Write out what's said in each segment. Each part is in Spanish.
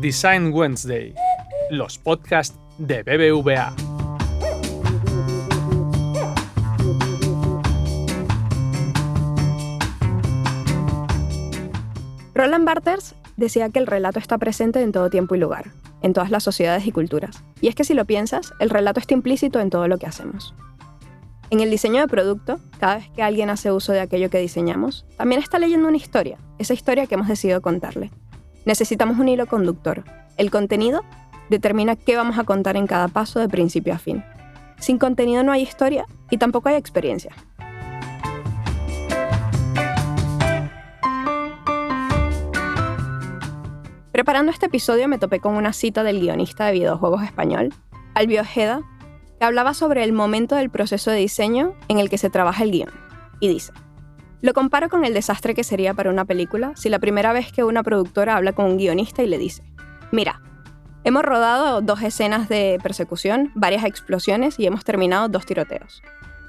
Design Wednesday, los podcasts de BBVA. Roland Barthes decía que el relato está presente en todo tiempo y lugar, en todas las sociedades y culturas. Y es que si lo piensas, el relato está implícito en todo lo que hacemos. En el diseño de producto, cada vez que alguien hace uso de aquello que diseñamos, también está leyendo una historia, esa historia que hemos decidido contarle. Necesitamos un hilo conductor. El contenido determina qué vamos a contar en cada paso de principio a fin. Sin contenido no hay historia y tampoco hay experiencia. Preparando este episodio me topé con una cita del guionista de videojuegos español, Albi Ojeda, que hablaba sobre el momento del proceso de diseño en el que se trabaja el guión. Y dice: lo comparo con el desastre que sería para una película si la primera vez que una productora habla con un guionista y le dice: mira, hemos rodado 2 escenas de persecución, varias explosiones y hemos terminado 2 tiroteos.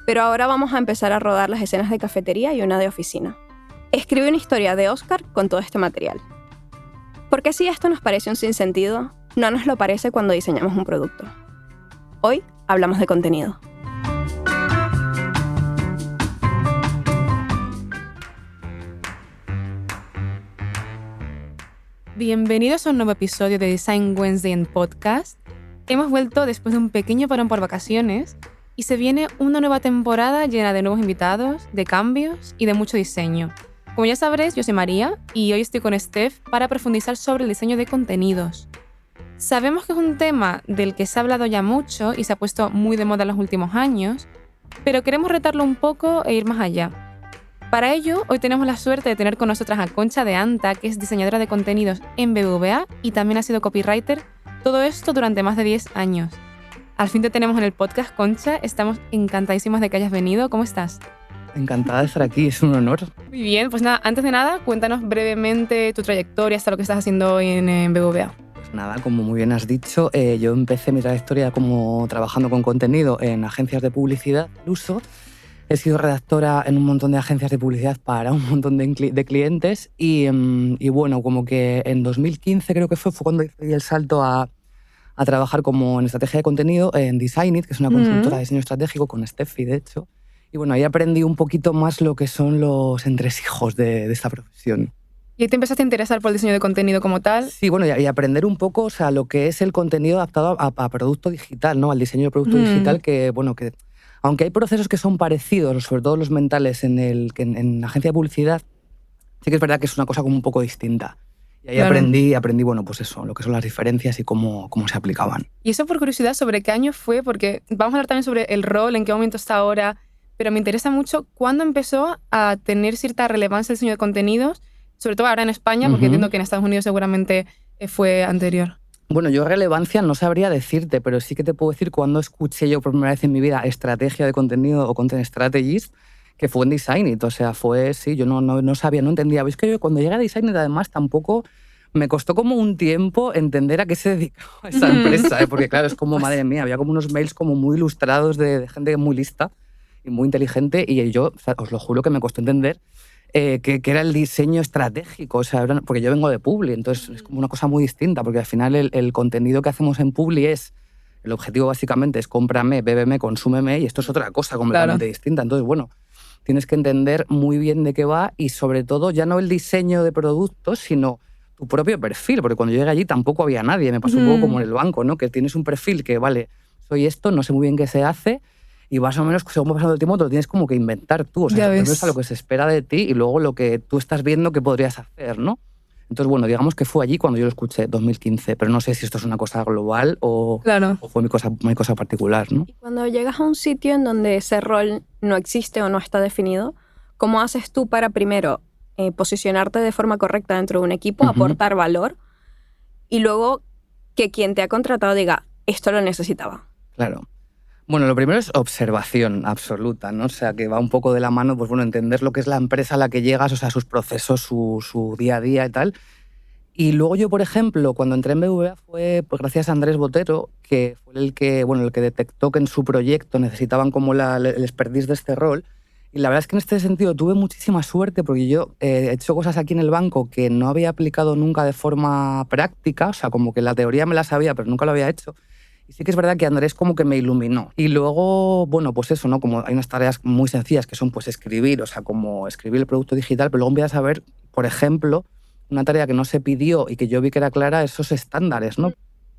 Pero ahora vamos a empezar a rodar las escenas de cafetería y una de oficina. Escribe una historia de Oscar con todo este material. Porque si esto nos parece un sinsentido, no nos lo parece cuando diseñamos un producto. Hoy hablamos de contenido. Bienvenidos a un nuevo episodio de Design Wednesday en podcast. Hemos vuelto después de un pequeño parón por vacaciones y se viene una nueva temporada llena de nuevos invitados, de cambios y de mucho diseño. Como ya sabréis, yo soy María y hoy estoy con Steph para profundizar sobre el diseño de contenidos. Sabemos que es un tema del que se ha hablado ya mucho y se ha puesto muy de moda en los últimos años, pero queremos retarlo un poco e ir más allá. Para ello, hoy tenemos la suerte de tener con nosotras a Concha de Anta, que es diseñadora de contenidos en BBVA y también ha sido copywriter, todo esto durante más de 10 años. Al fin te tenemos en el podcast, Concha, estamos encantadísimas de que hayas venido. ¿Cómo estás? Encantada de estar aquí, es un honor. Muy bien, pues nada, antes de nada, cuéntanos brevemente tu trayectoria hasta lo que estás haciendo hoy en BBVA. Pues nada, como muy bien has dicho, yo empecé mi trayectoria como trabajando con contenido en agencias de publicidad al uso. He sido redactora en un montón de agencias de publicidad para un montón de clientes y bueno, como que en 2015 creo que fue cuando hice el salto a trabajar como en estrategia de contenido en Designit, que es una consultora de diseño estratégico con Steffi, de hecho. Y bueno, ahí aprendí un poquito más lo que son los entresijos de esta profesión. ¿Y ahí te empezaste a interesar por el diseño de contenido como tal? Sí, bueno, y aprender un poco, o sea, lo que es el contenido adaptado a producto digital, ¿no? Al diseño de producto digital, que bueno, que aunque hay procesos que son parecidos, sobre todo los mentales en agencia de publicidad, sí que es verdad que es una cosa como un poco distinta. Y ahí aprendí, bueno, pues eso, lo que son las diferencias y cómo se aplicaban. Y eso por curiosidad, ¿sobre qué año fue? Porque vamos a hablar también sobre el rol, en qué momento está ahora, pero me interesa mucho cuándo empezó a tener cierta relevancia el diseño de contenidos, sobre todo ahora en España, porque entiendo que en Estados Unidos seguramente fue anterior. Bueno, yo relevancia no sabría decirte, pero sí que te puedo decir cuando escuché yo por primera vez en mi vida estrategia de contenido o content strategist, que fue en Designit. O sea, fue, sí, yo no sabía, no entendía. ¿Veis que yo cuando llegué a Designit además tampoco me costó como un tiempo entender a qué se dedicaba esa empresa? Porque claro, es como, madre mía, había como unos mails como muy ilustrados de gente muy lista y muy inteligente y yo, o sea, os lo juro que me costó entender que era el diseño estratégico, o sea, porque yo vengo de Publi, entonces es como una cosa muy distinta, porque al final el contenido que hacemos en Publi el objetivo básicamente es cómprame, bébeme, consúmeme, y esto es otra cosa completamente distinta. Entonces, bueno, tienes que entender muy bien de qué va y sobre todo ya no el diseño de productos, sino tu propio perfil, porque cuando yo llegué allí tampoco había nadie, me pasó un poco como en el banco, ¿no? Que tienes un perfil que, vale, soy esto, no sé muy bien qué se hace, y más o menos, según va pasando el tiempo, te lo tienes como que inventar tú. O sea, primero es a lo que se espera de ti y luego lo que tú estás viendo que podrías hacer, ¿no? Entonces, bueno, digamos que fue allí cuando yo lo escuché, 2015, pero no sé si esto es una cosa global o fue mi cosa particular, ¿no? Y cuando llegas a un sitio en donde ese rol no existe o no está definido, ¿cómo haces tú para primero posicionarte de forma correcta dentro de un equipo, aportar valor y luego que quien te ha contratado diga, esto lo necesitaba? Claro. Bueno, lo primero es observación absoluta, ¿no? O sea, que va un poco de la mano, pues bueno, entender lo que es la empresa a la que llegas, o sea, sus procesos, su día a día y tal. Y luego yo, por ejemplo, cuando entré en BBVA fue pues, gracias a Andrés Botero, que fue el que detectó que en su proyecto necesitaban como el expertise de este rol. Y la verdad es que en este sentido tuve muchísima suerte porque yo he hecho cosas aquí en el banco que no había aplicado nunca de forma práctica, o sea, como que la teoría me la sabía, pero nunca lo había hecho. Y sí que es verdad que Andrés como que me iluminó. Y luego, bueno, pues eso, ¿no? Como hay unas tareas muy sencillas que son pues escribir, o sea, como escribir el producto digital, pero luego empiezas a ver, por ejemplo, una tarea que no se pidió y que yo vi que era clara, esos estándares, ¿no?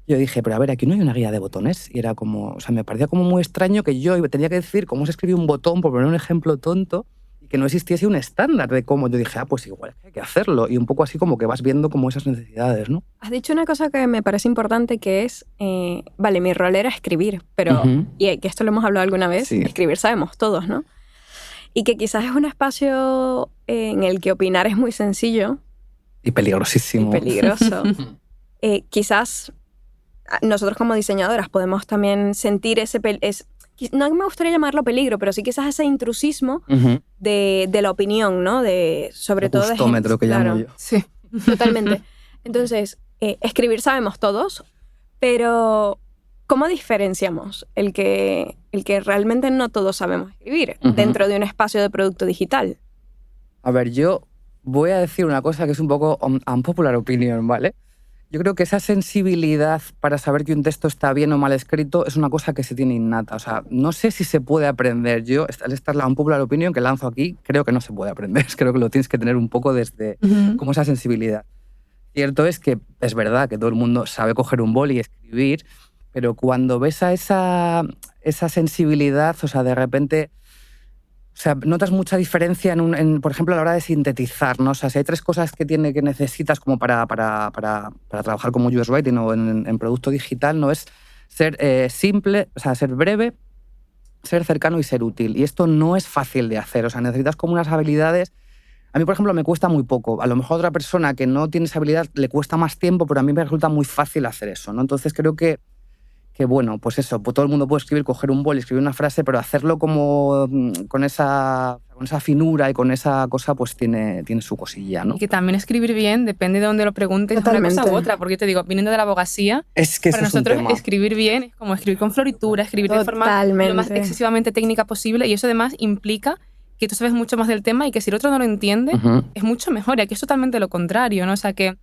Yo dije, pero a ver, aquí no hay una guía de botones. Y era como, o sea, me parecía como muy extraño que yo tenía que decir cómo se escribía un botón, por poner un ejemplo tonto, y que no existiese un estándar de cómo. Yo dije, pues igual hay que hacerlo. Y un poco así como que vas viendo como esas necesidades, ¿no? Has dicho una cosa que me parece importante, que es, vale, mi rol era escribir, pero, y que esto lo hemos hablado alguna vez, Sí. escribir sabemos todos, ¿no? Y que quizás es un espacio en el que opinar es muy sencillo Y peligrosísimo. y peligroso. Quizás nosotros como diseñadoras podemos también sentir no me gustaría llamarlo peligro, pero sí quizás ese intrusismo de la opinión, ¿no? Sobre El todo de gustómetro que llamo yo. Sí. Totalmente. Entonces, escribir sabemos todos, pero ¿cómo diferenciamos el que realmente no todos sabemos escribir dentro de un espacio de producto digital? A ver, yo voy a decir una cosa que es un poco unpopular opinion, ¿vale? Yo creo que esa sensibilidad para saber que un texto está bien o mal escrito es una cosa que se tiene innata. O sea, no sé si se puede aprender. Yo, esta es la unpopular opinion que lanzo aquí, creo que no se puede aprender. Creo que lo tienes que tener un poco desde como esa sensibilidad. Cierto es que es verdad que todo el mundo sabe coger un boli y escribir, pero cuando ves a esa sensibilidad, o sea, de repente... O sea, notas mucha diferencia, por ejemplo, a la hora de sintetizar, ¿no? O sea, si hay tres cosas que necesitas como para trabajar como UX Writing o en producto digital, no es ser simple, o sea, ser breve, ser cercano y ser útil. Y esto no es fácil de hacer. O sea, necesitas como unas habilidades. A mí, por ejemplo, me cuesta muy poco. A lo mejor a otra persona que no tiene esa habilidad le cuesta más tiempo, pero a mí me resulta muy fácil hacer eso, ¿no? Entonces creo que bueno, pues eso, pues todo el mundo puede escribir, coger un boli, escribir una frase, pero hacerlo como con esa finura y con esa cosa, pues tiene su cosilla, ¿no? Y que también escribir bien, depende de dónde lo preguntes, Totalmente. una cosa u otra. Porque yo te digo, viniendo de la abogacía, Es que para eso es un nosotros tema. escribir bien es como escribir con floritura, escribir de forma lo más excesivamente técnica posible, y eso además implica que tú sabes mucho más del tema y que si el otro no lo entiende, es mucho mejor. Y aquí es totalmente lo contrario, ¿no? O sea que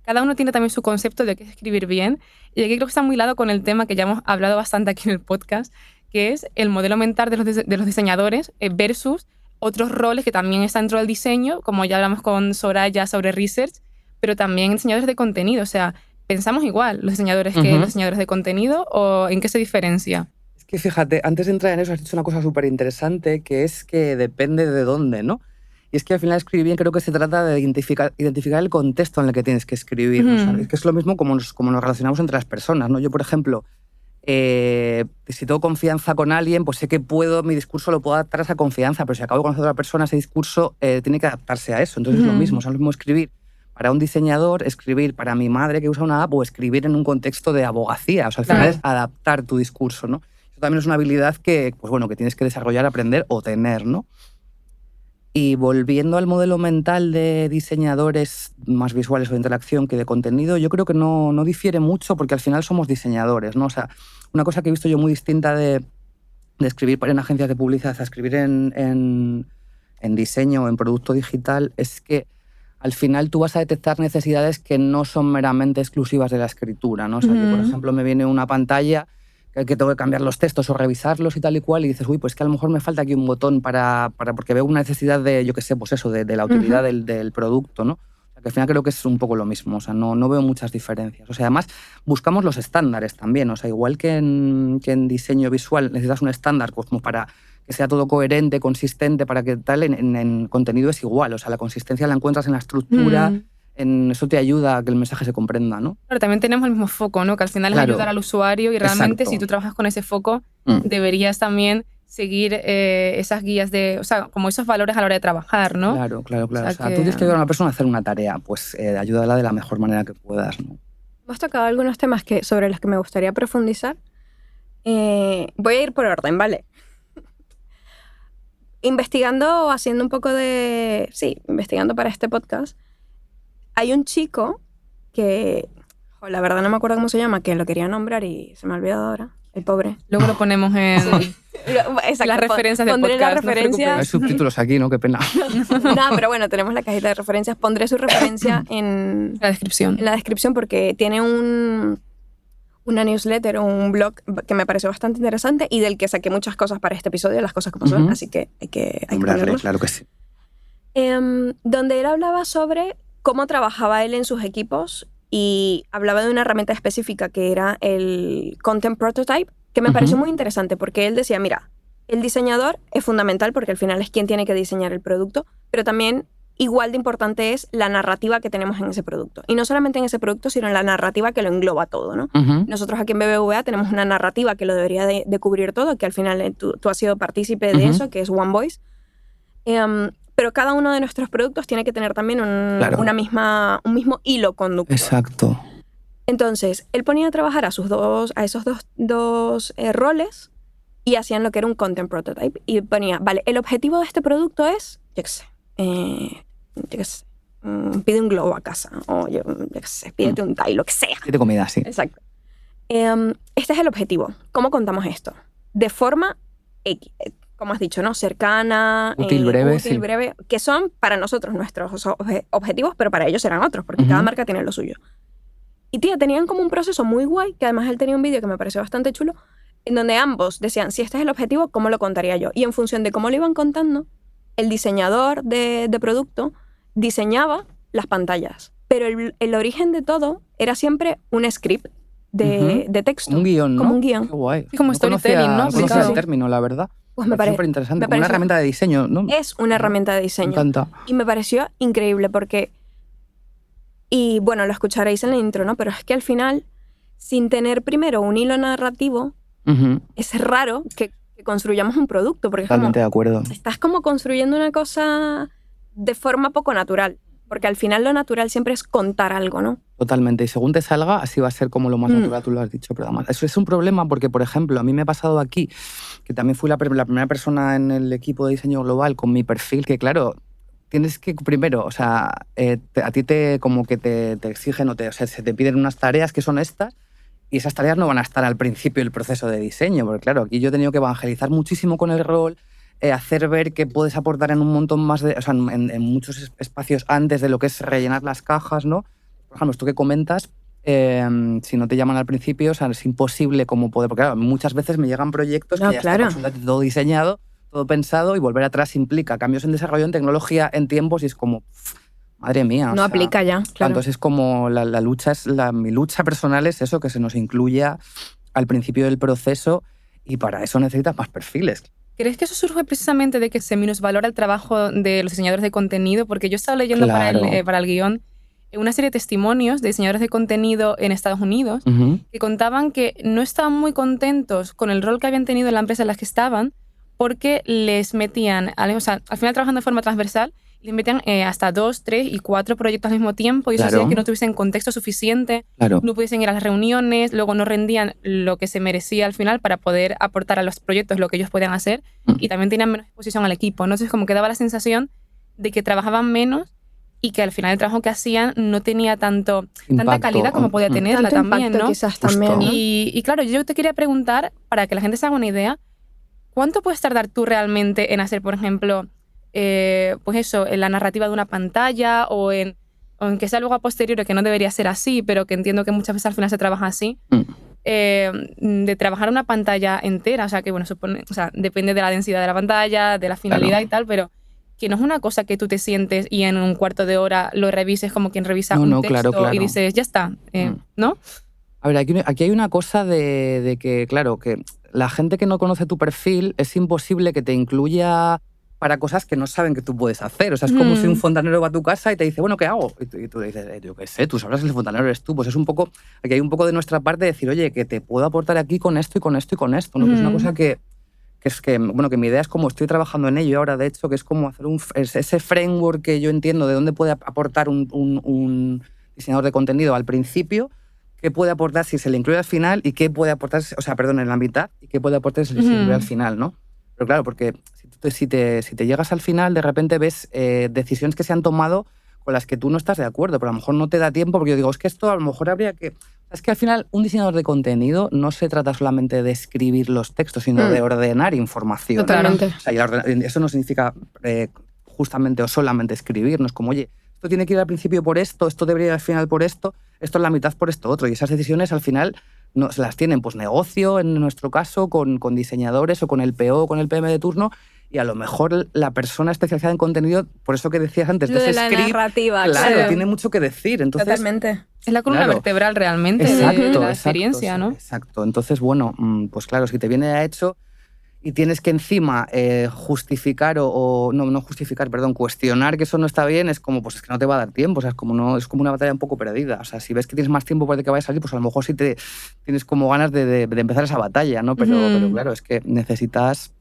cada uno tiene también su concepto de qué es escribir bien, y aquí creo que está muy hilado con el tema que ya hemos hablado bastante aquí en el podcast, que es el modelo mental de los diseñadores versus otros roles que también están dentro del diseño, como ya hablamos con Soraya sobre research, pero también diseñadores de contenido. O sea, ¿pensamos igual los diseñadores que los diseñadores de contenido, o en qué se diferencia? Es que fíjate, antes de entrar en eso has dicho una cosa súper interesante, que es que depende de dónde, ¿no? Y es que al final escribir bien creo que se trata de identificar el contexto en el que tienes que escribir. ¿no? O sea, es que es lo mismo como nos relacionamos entre las personas, ¿no? Yo, por ejemplo, si tengo confianza con alguien, pues sé que mi discurso lo puedo adaptar a esa confianza, pero si acabo de conocer a otra persona, ese discurso tiene que adaptarse a eso. Entonces es lo mismo, es lo mismo escribir para un diseñador, escribir para mi madre que usa una app, o escribir en un contexto de abogacía. O sea, al final es adaptar tu discurso, ¿no? Eso también es una habilidad que, pues bueno, que tienes que desarrollar, aprender o tener, ¿no? Y volviendo al modelo mental de diseñadores más visuales o de interacción que de contenido, yo creo que no difiere mucho porque al final somos diseñadores, ¿no? O sea, una cosa que he visto yo muy distinta de escribir en agencias de publicidad a escribir en diseño o en producto digital es que al final tú vas a detectar necesidades que no son meramente exclusivas de la escritura, ¿no? O sea, yo, por ejemplo, me viene una pantalla que tengo que cambiar los textos o revisarlos y tal y cual, y dices, uy, pues que a lo mejor me falta aquí un botón porque veo una necesidad de, yo qué sé, pues eso, de la utilidad del producto, ¿no? O sea, que al final creo que es un poco lo mismo, o sea, no veo muchas diferencias. O sea, además buscamos los estándares también, o sea, igual que en diseño visual necesitas un estándar pues, como para que sea todo coherente, consistente, para que tal, en contenido es igual, o sea, la consistencia la encuentras en la estructura, eso te ayuda a que el mensaje se comprenda, ¿no? Pero también tenemos el mismo foco, ¿no? Que al final es ayudar al usuario, y realmente si tú trabajas con ese foco, deberías también seguir esas guías o sea, como esos valores a la hora de trabajar, ¿no? Claro. O sea, tú tienes que ayudar a una persona a hacer una tarea, pues ayúdala de la mejor manera que puedas, ¿no? Hemos tocado algunos temas sobre los que me gustaría profundizar. Voy a ir por orden, ¿vale? Investigando para este podcast, hay un chico que, la verdad no me acuerdo cómo se llama, que lo quería nombrar y se me ha olvidado ahora. El pobre. Luego lo ponemos en Exacto, las referencias del pondré podcast. las no os referencias. Hay preocupéis. subtítulos aquí, ¿no? Qué pena. No, pero bueno, tenemos la cajita de referencias. Pondré su referencia en La descripción. la descripción porque tiene una newsletter o un blog que me pareció bastante interesante y del que saqué muchas cosas para este episodio, las cosas que pasaron, Ujú. así que hay que Nombrarle, ponerlos. claro que sí. Donde él hablaba sobre cómo trabajaba él en sus equipos y hablaba de una herramienta específica que era el Content Prototype, que me pareció Ujú. muy interesante porque él decía, mira, el diseñador es fundamental porque al final es quien tiene que diseñar el producto, pero también igual de importante es la narrativa que tenemos en ese producto. Y no solamente en ese producto, sino en la narrativa que lo engloba todo, ¿no? Ujú. Nosotros aquí en BBVA tenemos una narrativa que lo debería de cubrir todo, que al final tú has sido partícipe de Ujú. eso, que es One Voice. Pero cada uno de nuestros productos tiene que tener también Claro. un mismo hilo conductor. Exacto. Entonces, él ponía a trabajar a esos dos roles y hacían lo que era un content prototype. Y ponía, vale, el objetivo de este producto es, yo qué sé, pide un globo a casa, o yo qué sé, pídete un tie, lo que sea. Y de comida, sí. Exacto. Este es el objetivo. ¿Cómo contamos esto? De forma, como has dicho, ¿no? Cercana, Útil, breve, sí. breve, que son para nosotros nuestros objetivos, pero para ellos serán otros, porque Ujú. cada marca tiene lo suyo. Y tía, tenían como un proceso muy guay, que además él tenía un vídeo que me pareció bastante chulo, en donde ambos decían, si este es el objetivo, ¿cómo lo contaría yo? Y en función de cómo lo iban contando, el diseñador de producto diseñaba las pantallas. Pero el origen de todo era siempre un script de texto. Como un guión, ¿no? Como un guión. Qué guay. Sí, como storytelling, ¿no? No conocía Aplicado. el término, la verdad. Pues me parece súper interesante. me Como una pareció- herramienta de diseño, ¿no? es una herramienta de Me diseño. encanta. Y me pareció increíble porque, y bueno, lo escucharéis en la intro, ¿no? Pero es que al final, sin tener primero un hilo narrativo, Ujú. es raro que construyamos un producto, porque es como, Totalmente de acuerdo. estás como construyendo una cosa de forma poco natural, porque al final lo natural siempre es contar algo, ¿no? Totalmente. Y según te salga, así va a ser como lo más natural, tú lo has dicho. Pero además, eso es un problema porque, por ejemplo, a mí me ha pasado aquí, que también fui la primera persona en el equipo de diseño global con mi perfil, que claro, tienes que primero, o sea, a ti como que te exigen o sea, se te piden unas tareas que son estas y esas tareas no van a estar al principio del proceso de diseño, porque claro, aquí yo he tenido que evangelizar muchísimo con el rol, hacer ver que puedes aportar en un montón más de, o sea, en muchos espacios antes de lo que es rellenar las cajas, ¿no? Por ejemplo, esto que comentas, si no te llaman al principio, o sea, es imposible como poder, porque claro, muchas veces me llegan proyectos No, que ya claro. está absolutamente todo diseñado, todo pensado, y volver atrás implica cambios en desarrollo, en tecnología, en tiempos, y es como, madre mía. o No sea, aplica ya, claro. Entonces es como la lucha, mi lucha personal es eso, que se nos incluya al principio del proceso, y para eso necesitas más perfiles. ¿Crees que eso surge precisamente de que se minusvalora el trabajo de los diseñadores de contenido? Porque yo estaba leyendo Claro. para el guión una serie de testimonios de diseñadores de contenido en Estados Unidos Ujú. que contaban que no estaban muy contentos con el rol que habían tenido en la empresa en la que estaban porque les metían, o sea, al final trabajando de forma transversal, les metían hasta 2, 3 y 4 proyectos al mismo tiempo y eso Claro. hacía que no tuviesen contexto suficiente, Claro. no pudiesen ir a las reuniones, luego no rendían lo que se merecía al final para poder aportar a los proyectos lo que ellos podían hacer y también tenían menos exposición al equipo. Entonces como que daba la sensación de que trabajaban menos y que al final el trabajo que hacían no tenía tanta Impacto. calidad como podía tenerla Tanto también, impacto ¿no? quizás Justo. también, ¿no? Y claro, yo te quería preguntar, para que la gente se haga una idea, ¿cuánto puedes tardar tú realmente en hacer, por ejemplo, pues eso, en la narrativa de una pantalla o en que sea algo a posteriori, que no debería ser así, pero que entiendo que muchas veces al final se trabaja así, de trabajar una pantalla entera? O sea, que bueno, depende de la densidad de la pantalla, de la finalidad Claro. y tal, pero que no es una cosa que tú te sientes y en un cuarto de hora lo revises como quien revisa No, un no, texto claro. y dices, ya está, ¿no? A ver, aquí hay una cosa de que, claro, que la gente que no conoce tu perfil es imposible que te incluya para cosas que no saben que tú puedes hacer. O sea, es como si un fontanero va a tu casa y te dice, bueno, ¿qué hago? Y tú le dices, yo qué sé, tú sabrás que el fontanero eres tú. Pues es un poco, aquí hay un poco de nuestra parte de decir, oye, que te puedo aportar aquí con esto y con esto y con esto, ¿no? Que es una cosa que bueno, que mi idea es como estoy trabajando en ello ahora, de hecho, que es como hacer ese framework que yo entiendo de dónde puede aportar un diseñador de contenido al principio, qué puede aportar si se le incluye al final y qué puede aportar, o sea, perdón, en la mitad, y qué puede aportar si se le incluye al final, ¿no? Pero claro, porque si te llegas al final, de repente ves decisiones que se han tomado con las que tú no estás de acuerdo, pero a lo mejor no te da tiempo, porque yo digo, es que esto a lo mejor habría que... Es que al final un diseñador de contenido no se trata solamente de escribir los textos, sino de ordenar información. Totalmente. O sea, eso no significa justamente o solamente escribir, no es como, oye, esto tiene que ir al principio por esto debería ir al final por esto es la mitad por esto otro. Y esas decisiones al final no, se las tienen pues negocio, en nuestro caso, con diseñadores o con el PO o con el PM de turno. Y a lo mejor la persona especializada en contenido, por eso que decías antes, Lo de la script, narrativa. claro, tiene mucho que decir. Entonces, Totalmente. Es la columna vertebral realmente de la experiencia, ¿no? Exacto. Entonces, bueno, pues claro, si te viene ya hecho y tienes que encima justificar no justificar, perdón, cuestionar que eso no está bien, es como, pues es que no te va a dar tiempo, o sea, es como una batalla un poco perdida. O sea, si ves que tienes más tiempo para que vaya a salir, pues a lo mejor sí tienes como ganas de empezar esa batalla, ¿no? Pero claro, es que necesitas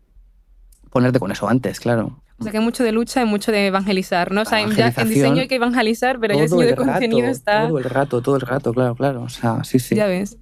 ponerte con eso antes, claro. O sea, que hay mucho de lucha y mucho de evangelizar, ¿no? O sea, ya en diseño hay que evangelizar, pero ya el diseño de contenido está... Todo el rato, claro. O sea, sí. Ya ves.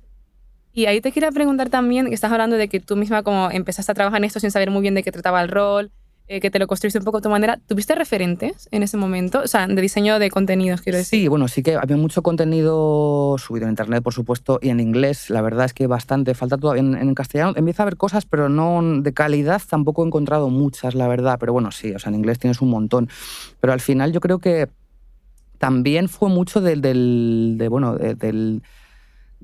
Y ahí te quería preguntar también, que estás hablando de que tú misma como empezaste a trabajar en esto sin saber muy bien de qué trataba el rol, que te lo construiste un poco a tu manera. ¿Tuviste referentes en ese momento? O sea, de diseño de contenidos, quiero decir. Sí, bueno, sí que había mucho contenido subido en internet, por supuesto, y en inglés. La verdad es que bastante. Falta todavía en castellano. Empieza a haber cosas, pero no de calidad. Tampoco he encontrado muchas, la verdad. Pero bueno, sí, o sea, en inglés tienes un montón. Pero al final yo creo que también fue mucho de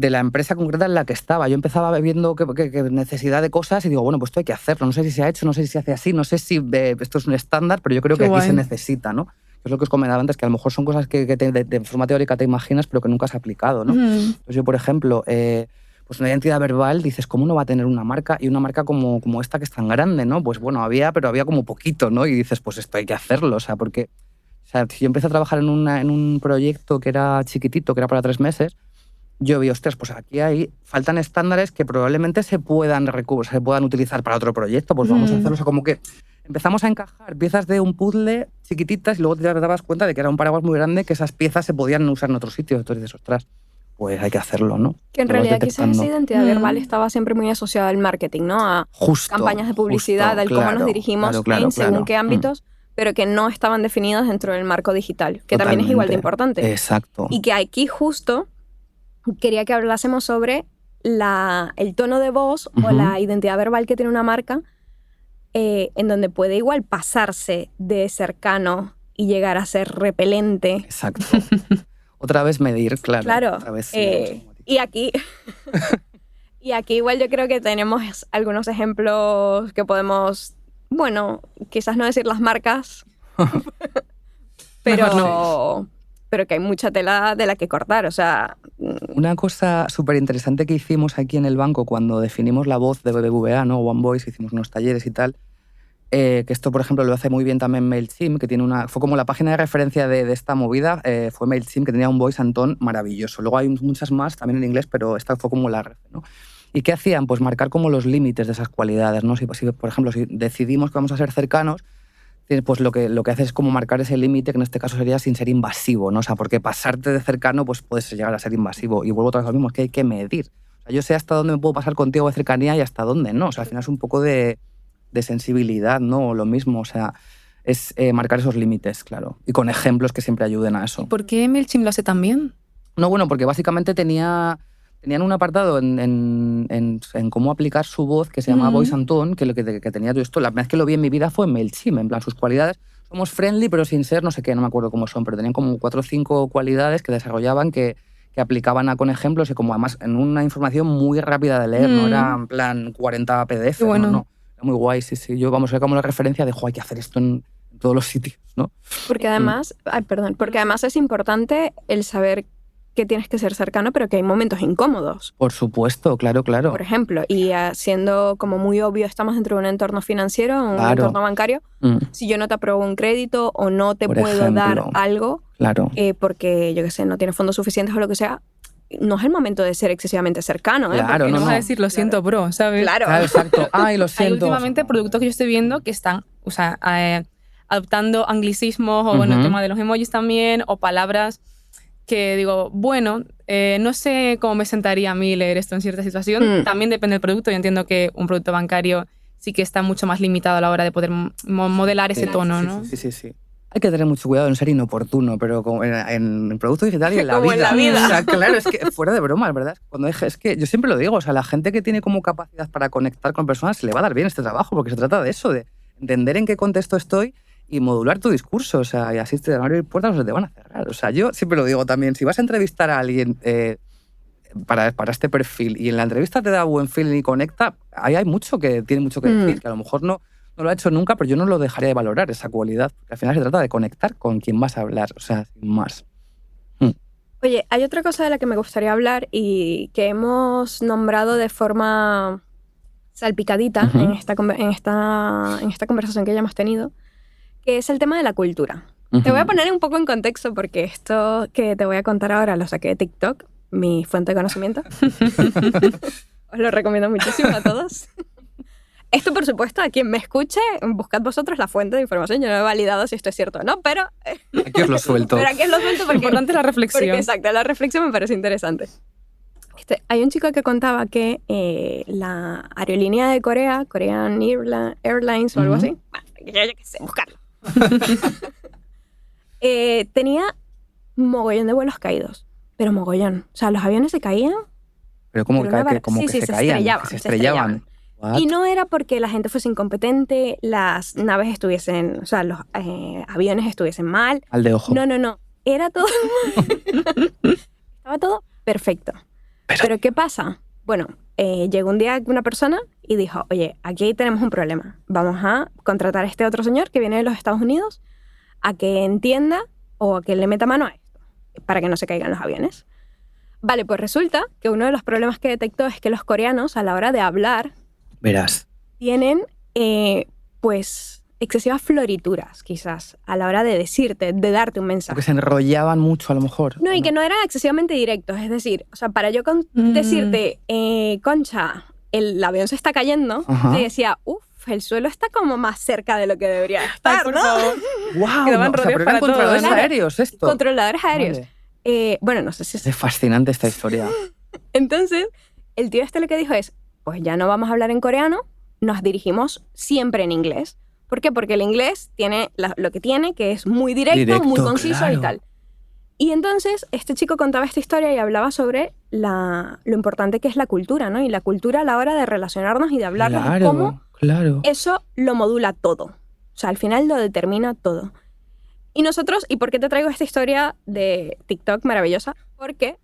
la empresa concreta en la que estaba. Yo empezaba viendo que necesidad de cosas y digo, bueno, pues esto hay que hacerlo. No sé si se ha hecho, no sé si se hace así, no sé si esto es un estándar, pero yo creo que aquí se necesita, ¿no? Es lo que os comentaba antes, que a lo mejor son cosas que de forma teórica te imaginas, pero que nunca has aplicado, ¿no? Entonces yo, por ejemplo, pues una identidad verbal, dices, ¿cómo no va a tener una marca? Y una marca como esta que es tan grande, ¿no? Pues bueno, pero había como poquito, ¿no? Y dices, pues esto hay que hacerlo, o sea, porque... O sea, si yo empecé a trabajar en un proyecto que era chiquitito, que era para 3 meses, yo vi, ostras, pues aquí faltan estándares que probablemente se puedan utilizar para otro proyecto, pues vamos a hacerlo. O sea, como que empezamos a encajar piezas de un puzzle chiquititas y luego te dabas cuenta de que era un paraguas muy grande, que esas piezas se podían usar en otros sitios. Entonces dices, ostras, pues hay que hacerlo, ¿no? Que en realidad quizás esa identidad verbal estaba siempre muy asociada al marketing, ¿no? A campañas de publicidad, al cómo nos dirigimos según qué ámbitos, pero que no estaban definidos dentro del marco digital, que también es igual de importante. Exacto. Y que aquí justo... quería que hablásemos sobre el tono de voz o la identidad verbal que tiene una marca, en donde puede igual pasarse de cercano y llegar a ser repelente. Exacto. Otra vez medir, claro. Claro. Otra vez, y aquí igual yo creo que tenemos algunos ejemplos que podemos, bueno, quizás no decir las marcas, pero que hay mucha tela de la que cortar, o sea... Una cosa súper interesante que hicimos aquí en el banco cuando definimos la voz de BBVA, ¿no? One Voice, hicimos unos talleres y tal, que esto, por ejemplo, lo hace muy bien también MailChimp, que fue como la página de referencia de esta movida, fue MailChimp, que tenía un voice and tone maravilloso. Luego hay muchas más, también en inglés, pero esta fue como la referencia, ¿no? ¿Y qué hacían? Pues marcar como los límites de esas cualidades, ¿no? Si, por ejemplo, si decidimos que vamos a ser cercanos, pues lo que haces es como marcar ese límite, que en este caso sería sin ser invasivo, ¿no? O sea, porque pasarte de cercano pues puedes llegar a ser invasivo. Y vuelvo otra vez a lo mismo, es que hay que medir. O sea, yo sé hasta dónde me puedo pasar contigo de cercanía y hasta dónde no. O sea, al final es un poco de sensibilidad, ¿no? O lo mismo, o sea, es marcar esos límites, claro. Y con ejemplos que siempre ayuden a eso. ¿Por qué MailChimp lo hace tan bien? No, bueno, porque básicamente tenían un apartado en cómo aplicar su voz que se llama Voice and Tone, que tenía todo esto. La primera vez que lo vi en mi vida fue en MailChimp, en plan sus cualidades. Somos friendly, pero sin ser no sé qué, no me acuerdo cómo son, pero tenían como 4 o 5 cualidades que desarrollaban que aplicaban con ejemplos y como además en una información muy rápida de leer, no era en plan 40 PDF, bueno. no. Era muy guay, sí. Yo, vamos, era como la referencia de, hay que hacer esto en todos los sitios, ¿no? Porque además, porque además es importante el saber que tienes que ser cercano, pero que hay momentos incómodos. Por supuesto, claro. Por ejemplo, y siendo como muy obvio, estamos dentro de un entorno financiero, un entorno bancario, si yo no te apruebo un crédito o no te puedo dar algo, porque, yo qué sé, no tienes fondos suficientes o lo que sea, no es el momento de ser excesivamente cercano. Claro, no vas a decir, lo siento, bro, ¿sabes? Claro, exacto. Ay, lo siento. Hay últimamente productos que yo estoy viendo que están, o sea, adoptando anglicismos o, bueno, el tema de los emojis también, o palabras que digo, bueno, no sé cómo me sentaría a mí leer esto en cierta situación. También depende del producto. Yo entiendo que un producto bancario sí que está mucho más limitado a la hora de poder modelar ese tono, ¿no? Sí. Hay que tener mucho cuidado en ser inoportuno, pero como en producto digital y en la Como vida. en la vida. O sea, claro, es que fuera de bromas, ¿verdad? Es que yo siempre lo digo, o sea, la gente que tiene como capacidad para conectar con personas se le va a dar bien este trabajo, porque se trata de eso, de entender en qué contexto estoy y modular tu discurso, o sea, y así te van a abrir puertas o se te van a cerrar. O sea, yo siempre lo digo también, si vas a entrevistar a alguien para este perfil y en la entrevista te da buen feeling y conecta, ahí hay mucho que tiene mucho que decir, que a lo mejor no lo ha hecho nunca, pero yo no lo dejaría de valorar, esa cualidad. Porque al final se trata de conectar con quien vas a hablar, o sea, sin más. Oye, hay otra cosa de la que me gustaría hablar y que hemos nombrado de forma salpicadita en esta conversación que ya hemos tenido, que es el tema de la cultura. Te voy a poner un poco en contexto porque esto que te voy a contar ahora lo saqué de TikTok, mi fuente de conocimiento. Os lo recomiendo muchísimo a todos. Esto, por supuesto, a quien me escuche, buscad vosotros la fuente de información. Yo no he validado si esto es cierto o no, pero... Aquí os lo suelto. Pero aquí os lo suelto porque... Importante la reflexión. Porque, exacto, la reflexión me parece interesante. Hay un chico que contaba que la aerolínea de Corea, Korean Airlines o algo así, bueno, yo qué sé, buscarlo, tenía mogollón de vuelos caídos, pero mogollón. O sea, los aviones se caían. Pero como pero que se caían, se estrellaban. Y no era porque la gente fuese incompetente, las naves estuviesen, o sea, los aviones estuviesen mal. Al de ojo. No. Era todo... Estaba todo perfecto. Pero ¿qué pasa? Bueno, llegó un día una persona y dijo, oye, aquí tenemos un problema. Vamos a contratar a este otro señor que viene de los Estados Unidos a que entienda o a que le meta mano a esto para que no se caigan los aviones. Vale, pues resulta que uno de los problemas que detectó es que los coreanos a la hora de hablar Verás. tienen, pues, excesivas florituras, quizás, a la hora de decirte, de darte un mensaje. Porque se enrollaban mucho, a lo mejor. No, y que no eran excesivamente directos. Es decir, o sea, para yo decirte, Concha, el avión se está cayendo, te decía, el suelo está como más cerca de lo que debería estar, Ay, por ¿no? favor. ¡Wow! Quedaban rodeos pero para eran controladores todos. aéreos esto. Controladores aéreos. Vale. Bueno, no sé si Es fascinante esta historia. Entonces, el tío lo que dijo es, pues ya no vamos a hablar en coreano, nos dirigimos siempre en inglés. ¿Por qué? Porque el inglés tiene lo que tiene, que es muy directo, muy conciso, claro. y tal. Y entonces este chico contaba esta historia y hablaba sobre lo importante que es la cultura, ¿no? Y la cultura a la hora de relacionarnos y de hablarnos, y cómo eso lo modula todo. O sea, al final lo determina todo. Y nosotros, ¿y por qué te traigo esta historia de TikTok maravillosa? Porque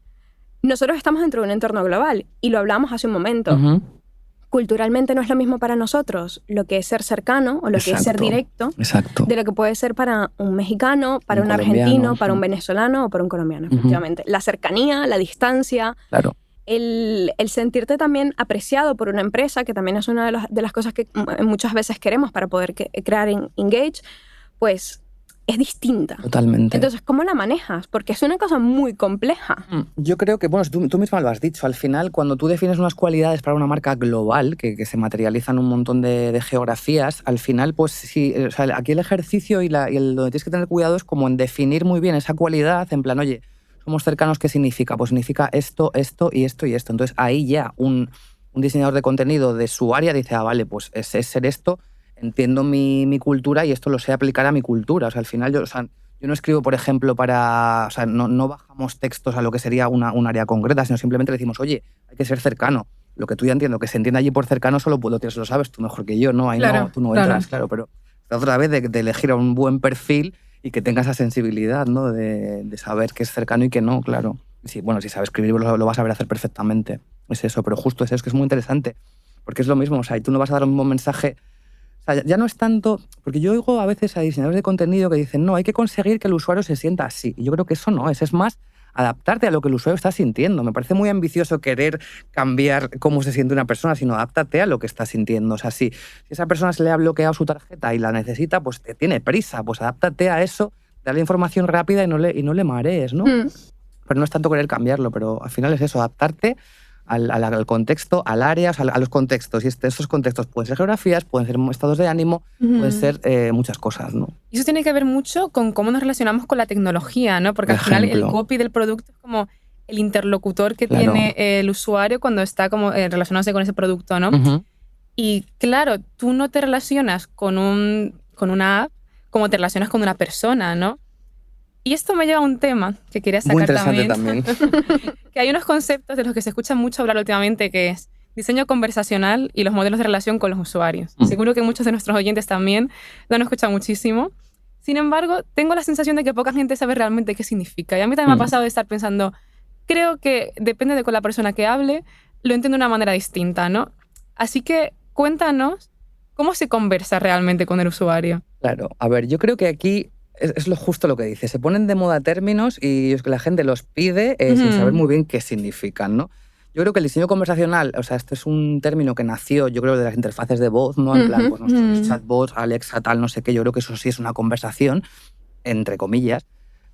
nosotros estamos dentro de un entorno global y lo hablamos hace un momento. Culturalmente no es lo mismo para nosotros lo que es ser cercano o lo que es ser directo de lo que puede ser para un mexicano, para un argentino, para un venezolano o para un colombiano, efectivamente. La cercanía, la distancia, el sentirte también apreciado por una empresa, que también es una de las cosas que muchas veces queremos para poder crear engage, pues es distinta. Totalmente. Entonces, ¿cómo la manejas? Porque es una cosa muy compleja. Yo creo que, bueno, tú misma lo has dicho, al final, cuando tú defines unas cualidades para una marca global, que se materializan un montón de geografías, al final, pues sí, o sea, aquí el ejercicio y donde tienes que tener cuidado es como en definir muy bien esa cualidad, en plan, oye, somos cercanos, ¿qué significa? Pues significa esto, esto y esto y esto. Entonces, ahí ya un diseñador de contenido de su área dice, vale, pues es ser esto, entiendo mi cultura y esto lo sé aplicar a mi cultura. O sea, al final yo no escribo, por ejemplo, o sea, no bajamos textos a lo que sería un área concreta, sino simplemente le decimos, oye, hay que ser cercano. Lo que tú ya entiendo, que se entienda allí por cercano, solo lo sabes tú mejor que yo, ¿no? Ahí claro, no, tú no entras, claro, pero otra vez de elegir a un buen perfil y que tenga esa sensibilidad, ¿no? De saber qué es cercano y qué no, claro. Sí, bueno, si sabes escribir lo vas a saber hacer perfectamente. Es eso, pero justo es eso, que es muy interesante. Porque es lo mismo, o sea, y tú no vas a dar un mismo mensaje. O sea, ya no es tanto... Porque yo oigo a veces a diseñadores de contenido que dicen, no, hay que conseguir que el usuario se sienta así. Y yo creo que eso no es más adaptarte a lo que el usuario está sintiendo. Me parece muy ambicioso querer cambiar cómo se siente una persona, sino adáptate a lo que está sintiendo. O sea, si esa persona se le ha bloqueado su tarjeta y la necesita, pues te tiene prisa, pues adáptate a eso, dale información rápida y no le marees, ¿no? Pero no es tanto querer cambiarlo, pero al final es eso, adaptarte al contexto, al área, o sea, a los contextos. Y estos contextos pueden ser geografías, pueden ser estados de ánimo, pueden ser muchas cosas, ¿no? Y eso tiene que ver mucho con cómo nos relacionamos con la tecnología, ¿no? Porque al final el copy del producto es como el interlocutor que tiene el usuario cuando está como relacionándose con ese producto, ¿no? Y claro, tú no te relacionas con una app cómo te relacionas con una persona, ¿no? Y esto me lleva a un tema que quería Muy sacar interesante también. que hay unos conceptos de los que se escucha mucho hablar últimamente, que es diseño conversacional y los modelos de relación con los usuarios. Seguro que muchos de nuestros oyentes también lo han escuchado muchísimo. Sin embargo, tengo la sensación de que poca gente sabe realmente qué significa. Y a mí también me ha pasado de estar pensando, creo que depende de con la persona que hable, lo entiendo de una manera distinta, ¿no? Así que cuéntanos cómo se conversa realmente con el usuario. Claro, a ver, yo creo que aquí es justo lo que dice. Se ponen de moda términos y es que la gente los pide sin saber muy bien qué significan, ¿no? Yo creo que el diseño conversacional, o sea, este es un término que nació, yo creo, de las interfaces de voz, ¿no? En plan, pues nuestros chatbots, Alexa, tal, no sé qué, yo creo que eso sí es una conversación, entre comillas.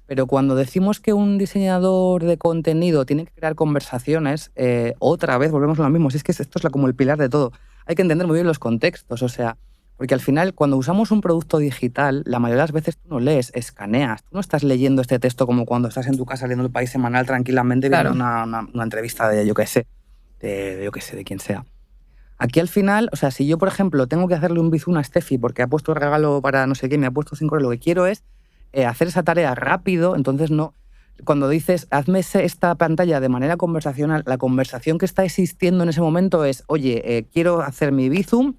Pero cuando decimos que un diseñador de contenido tiene que crear conversaciones, otra vez volvemos a lo mismo. Si es que esto es como el pilar de todo. Hay que entender muy bien los contextos, o sea, porque al final, cuando usamos un producto digital, la mayoría de las veces tú no lees, escaneas. Tú no estás leyendo este texto como cuando estás en tu casa leyendo El País semanal tranquilamente viendo una entrevista de yo qué sé, de quien sea. Aquí al final, o sea, si yo, por ejemplo, tengo que hacerle un bizum a Steffi porque ha puesto regalo para no sé qué, me ha puesto 5 euros, lo que quiero es hacer esa tarea rápido, entonces no... Cuando dices, hazme esta pantalla de manera conversacional, la conversación que está existiendo en ese momento es, oye, quiero hacer mi bizum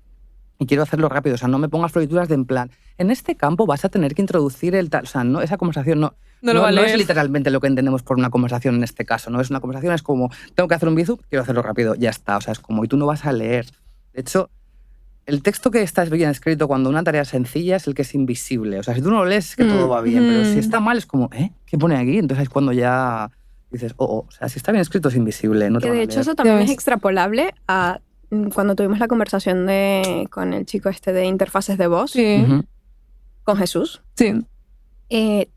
y quiero hacerlo rápido. O sea, no me pongas florituras de en plan, en este campo vas a tener que introducir el tal... O sea, no, esa conversación no es literalmente lo que entendemos por una conversación en este caso. No es una conversación, es como, tengo que hacer un bizum, quiero hacerlo rápido, ya está. O sea, es como, y tú no vas a leer. De hecho, el texto que está bien escrito cuando una tarea es sencilla es el que es invisible. O sea, si tú no lo lees es que todo va bien, pero si está mal es como, ¿qué pone aquí? Entonces es cuando ya dices, o sea, si está bien escrito es invisible. No te que de hecho eso también es extrapolable a cuando tuvimos la conversación con el chico de interfaces de voz, con Jesús. Sí.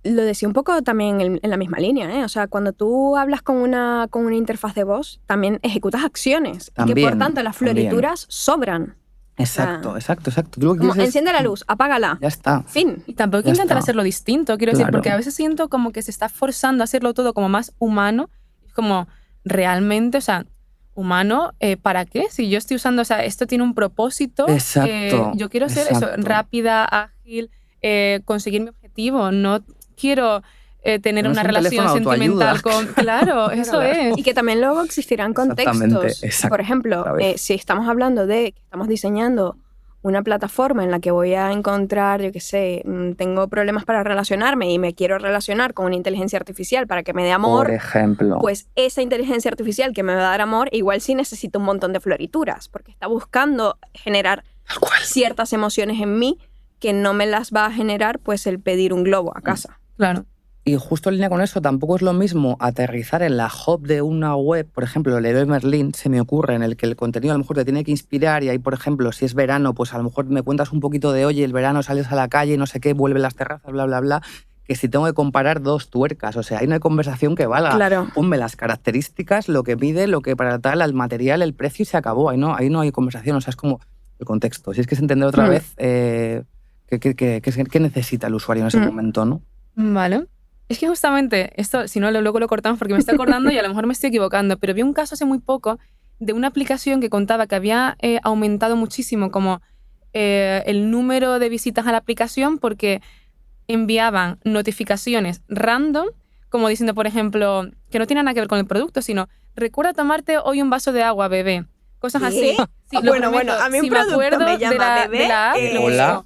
Lo decía un poco también en la misma línea, O sea, cuando tú hablas con una interfaz de voz, también ejecutas acciones. También, y que por tanto las florituras sobran. Exacto. Como, enciende la luz, apágala. Ya está. Fin. Y tampoco hay que intentar hacerlo distinto, quiero decir, porque a veces siento como que se está forzando a hacerlo todo como más humano. Como realmente, o sea, humano, ¿para qué? Si yo estoy usando, o sea, esto tiene un propósito. Exacto. Yo quiero ser eso, rápida, ágil, conseguir mi objetivo. No quiero tener una relación sentimental con... Claro, eso es. Y que también luego existirán contextos. Por ejemplo, si estamos hablando de que estamos diseñando una plataforma en la que voy a encontrar, yo qué sé, tengo problemas para relacionarme y me quiero relacionar con una inteligencia artificial para que me dé amor, por ejemplo, pues esa inteligencia artificial que me va a dar amor igual sí necesita un montón de florituras, porque está buscando generar ciertas emociones en mí que no me las va a generar pues el pedir un globo a casa. Claro. Y justo en línea con eso, tampoco es lo mismo aterrizar en la hub de una web, por ejemplo, Leroy Merlin, se me ocurre, en el que el contenido a lo mejor te tiene que inspirar y ahí, por ejemplo, si es verano, pues a lo mejor me cuentas un poquito de, oye, el verano sales a la calle, no sé qué, vuelven las terrazas, bla, bla, bla, que si tengo que comparar dos tuercas, o sea, hay una conversación que valga. Claro. Ponme las características, lo que pide, lo que para tal, el material, el precio y se acabó. Ahí no hay conversación, o sea, es como el contexto. Si es que es entender otra vez qué necesita el usuario en ese momento, ¿no? Vale. Es que justamente esto, si no, luego lo cortamos porque me estoy acordando y a lo mejor me estoy equivocando, pero vi un caso hace muy poco de una aplicación que contaba que había aumentado muchísimo como el número de visitas a la aplicación porque enviaban notificaciones random, como diciendo, por ejemplo, que no tiene nada que ver con el producto, sino recuerda tomarte hoy un vaso de agua, bebé. Cosas así. Sí, bueno, a mí un producto me llama bebé,